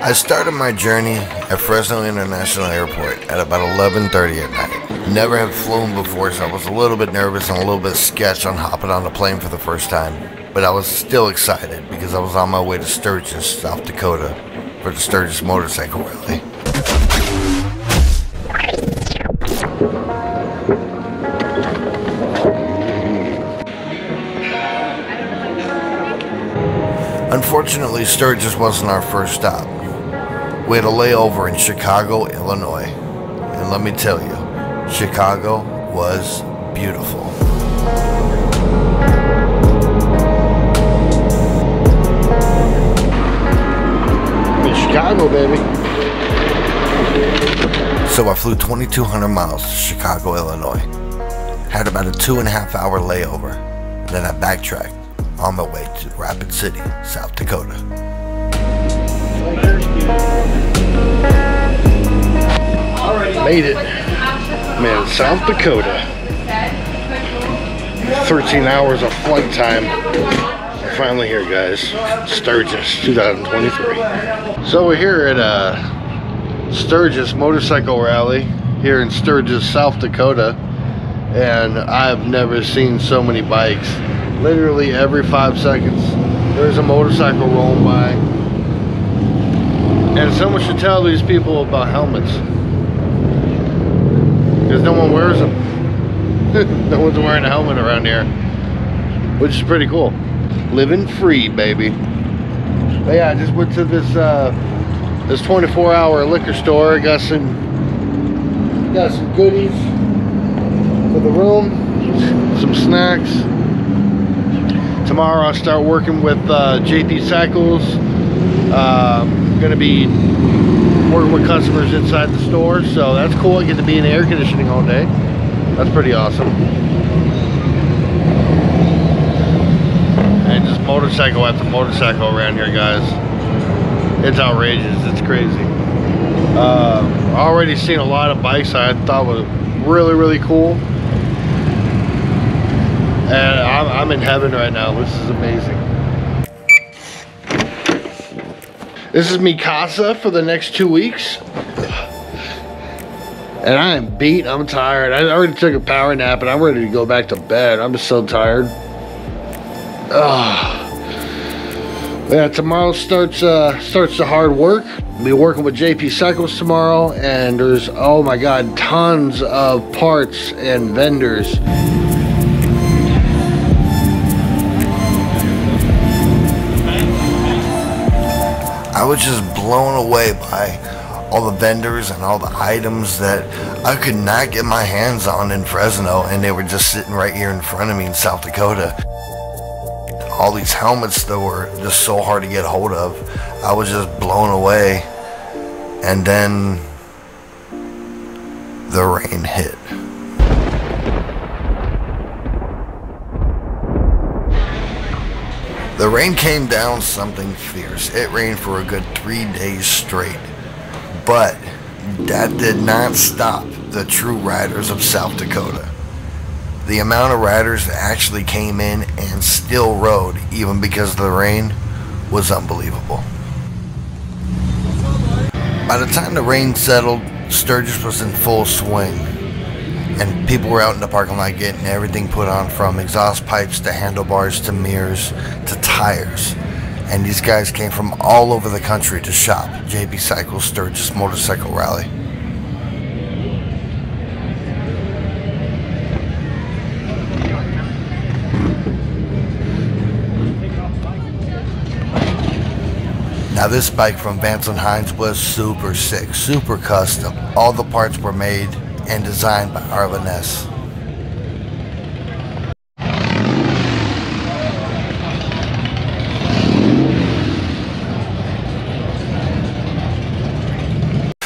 I started my journey at Fresno International Airport at about 11:30 at night. Never had flown before, so I was a little bit nervous and a little bit sketched on hopping on the plane for the first time. But I was still excited because I was on my way to STURGIS, South Dakota for the STURGIS motorcycle rally. Unfortunately, STURGIS wasn't our first stop. We had a layover in Chicago, Illinois. And let me tell you, Chicago was beautiful. In Chicago, baby. So I flew 2,200 miles to Chicago, Illinois. Had about a 2.5-hour layover. And then I backtracked on my way to Rapid City, South Dakota. Made it. Man, South Dakota. 13 hours of flight time. We're finally here, guys. STURGIS 2023. So we're here at STURGIS motorcycle rally here in STURGIS, South Dakota. And I've never seen so many bikes. Literally every 5 seconds, there's a motorcycle rolling by. And someone should tell these people about helmets. Because no one wears them. No one's wearing a helmet around here. Which is pretty cool. Living free, baby. But yeah, I just went to this 24-hour liquor store. Got some goodies for the room. Some snacks. Tomorrow I'll start working with JP Cycles. Gonna be working with customers inside the store, so that's cool. I get to be in air conditioning all day. That's pretty awesome. And just motorcycle after motorcycle around here, guys. It's outrageous. It's crazy. Already seen a lot of bikes I thought was really, really cool. And I'm in heaven right now. This is amazing. This is Mikasa for the next 2 weeks. And I am beat. I'm tired. I already took a power nap and I'm ready to go back to bed. I'm just so tired. Yeah, tomorrow starts the hard work. We'll be working with JP Cycles tomorrow, and there's, oh my God, tons of parts and vendors. I was just blown away by all the vendors and all the items that I could not get my hands on in Fresno, and they were just sitting right here in front of me in South Dakota. All these helmets that were just so hard to get a hold of. I was just blown away. And then the rain hit. The rain came down something fierce. It rained for a good 3 days straight. But that did not stop the true riders of South Dakota. The amount of riders that actually came in and still rode, even because of the rain, was unbelievable. By the time the rain settled, STURGIS was in full swing. And people were out in the parking lot getting everything put on, from exhaust pipes to handlebars to mirrors to tires. And these guys came from all over the country to shop JP Cycles STURGIS motorcycle rally. Now this bike from Vance & Hines was super sick, super custom. All the parts were made and designed by HARLEYDAVIDSON.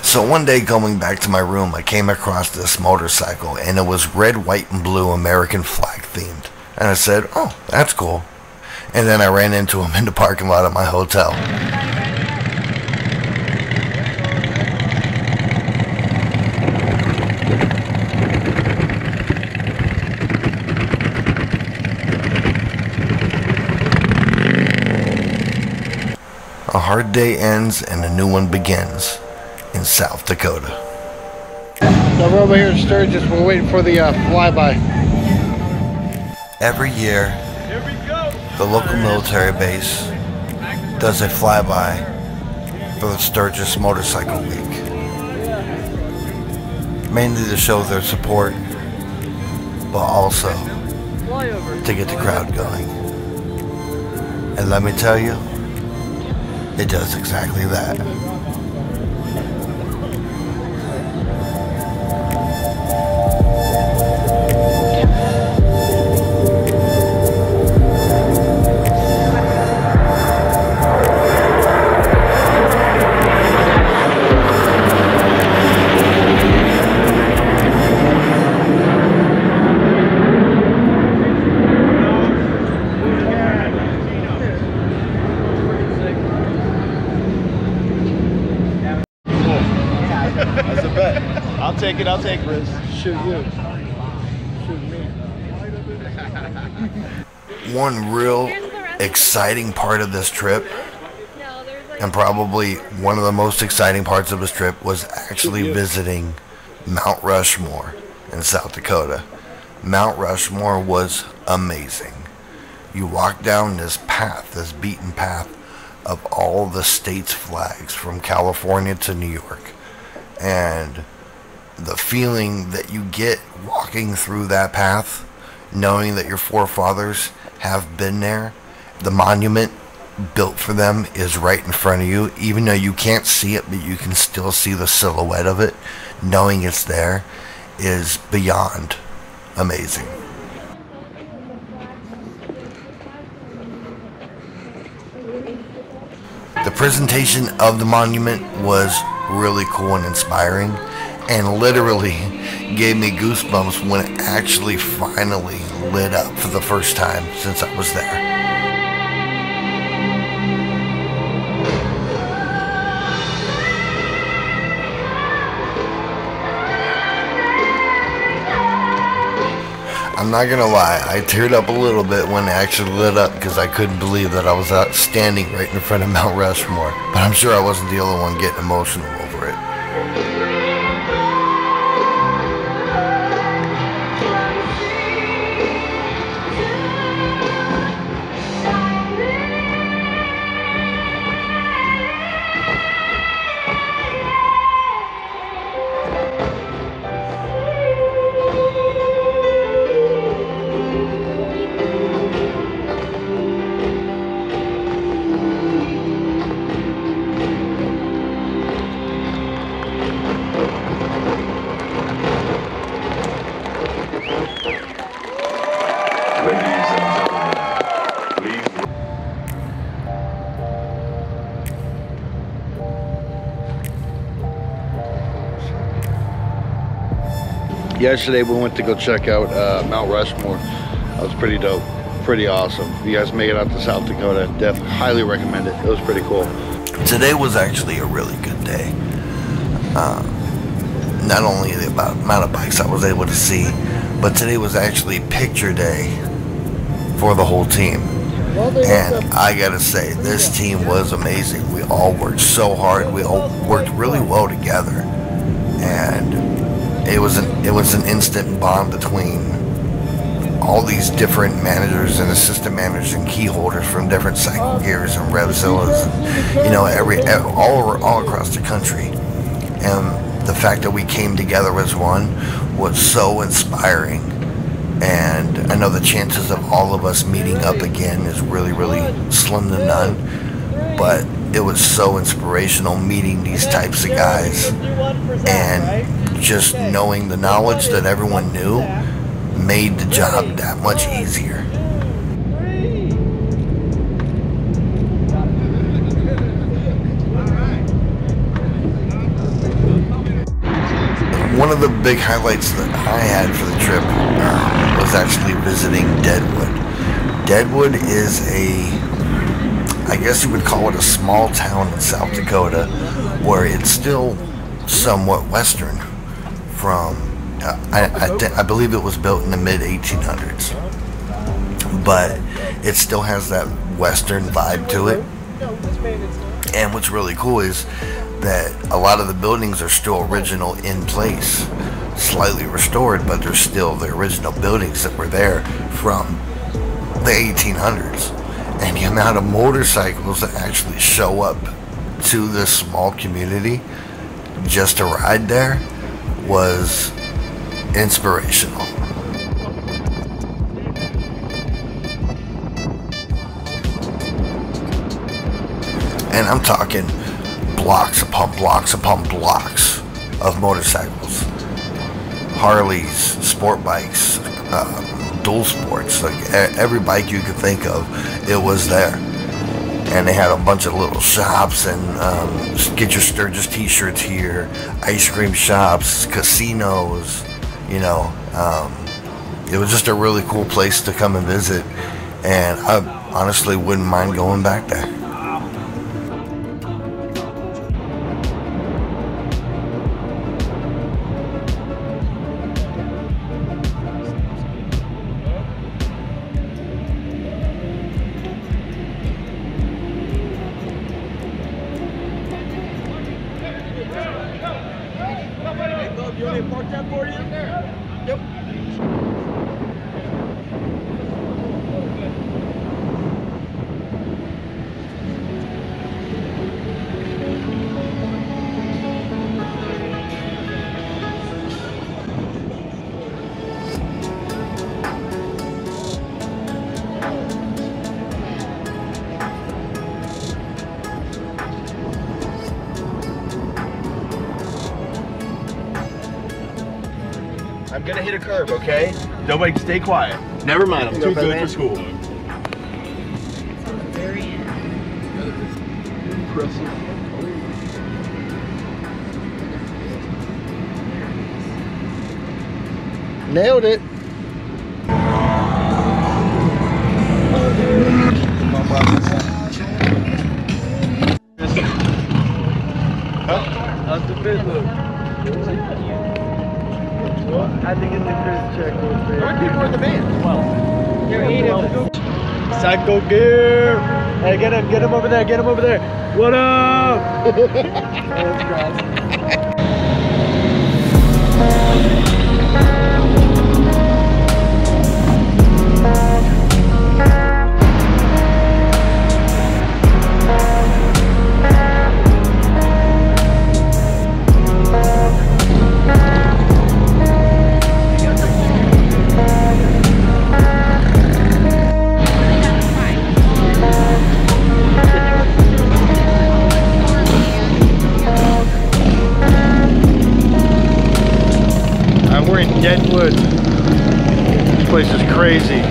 So one day going back to my room, I came across this motorcycle, and it was red, white, and blue American flag themed. And I said, oh, that's cool. And then I ran into him in the parking lot of my hotel. hard day ends and a new one begins in South Dakota. So we're over here in Sturgis. We're waiting for the flyby. Every year, the local military base does a flyby for the Sturgis Motorcycle Week. Mainly to show their support, but also to get the crowd going. And let me tell you, it does exactly that. I'll take risks. Shoot you. Shoot me. One real exciting part of this trip, and probably one of the most exciting parts of this trip, was actually visiting Mount Rushmore in South Dakota. Mount Rushmore was amazing. You walk down this path, this beaten path of all the state's flags from California to New York, and the feeling that you get walking through that path, knowing that your forefathers have been there, the monument built for them is right in front of you, even though you can't see it, but you can still see the silhouette of it, knowing it's there is beyond amazing. The presentation of the monument was really cool and inspiring, and literally gave me goosebumps when it actually finally lit up for the first time since I was there. I'm not gonna lie, I teared up a little bit when it actually lit up because I couldn't believe that I was out standing right in front of Mount Rushmore, but I'm sure I wasn't the only one getting emotional over it. Yesterday we went to go check out Mount Rushmore. That was pretty dope, pretty awesome. If you guys make it out to South Dakota, definitely highly recommend it. It was pretty cool. Today was actually a really good day. Not only the amount of bikes I was able to see, but today was actually picture day for the whole team. And I gotta say, this team was amazing. We all worked so hard. We all worked really well together, and it was an instant bond between all these different managers and assistant managers and key holders from different cycle gears and Revzillas, and, you know, all across the country. And the fact that we came together as one was so inspiring. And I know the chances of all of us meeting up again is really, really slim to none. But it was so inspirational meeting these types of guys, and just knowing the knowledge that everyone knew made the job that much easier. One of the big highlights that I had for the trip was actually visiting Deadwood. Deadwood is I guess you would call it a small town in South Dakota, where it's still somewhat western from, I believe it was built in the mid-1800s, but it still has that western vibe to it. And what's really cool is that a lot of the buildings are still original in place, slightly restored, but they're still the original buildings that were there from the 1800s. And the amount of motorcycles that actually show up to this small community just to ride there was inspirational. And I'm talking blocks upon blocks upon blocks of motorcycles, Harleys, sport bikes, dual sports, like every bike you could think of, it was there. And they had a bunch of little shops and get your Sturgis t-shirts here, ice cream shops, casinos, you know. It was just a really cool place to come and visit, and I honestly wouldn't mind going back there. You want me to park that for you? Yep. I'm gonna hit a curb, okay? Nobody stay quiet. Never mind, I'm too good for school. Very Impressive. Nailed it. How's the fit look? I think it's the Chris check. How many people are in the van? 12. You're 8 of them. Psycho gear. Hey, get him over there, get him over there. What up? That's gross. We're in Deadwood. This place is crazy.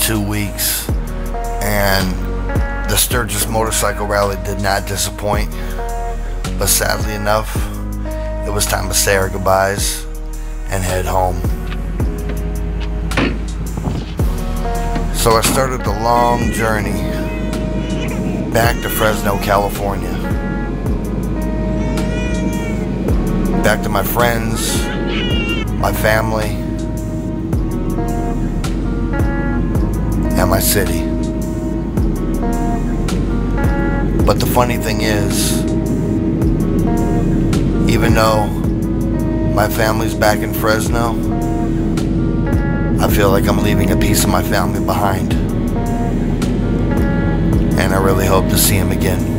2 weeks, and the Sturgis Motorcycle Rally did not disappoint. But sadly enough, it was time to say our goodbyes and head home. So I started the long journey back to Fresno, California. Back to my friends, my family, and my city. But the funny thing is, even though my family's back in Fresno, I feel like I'm leaving a piece of my family behind. And I really hope to see him again.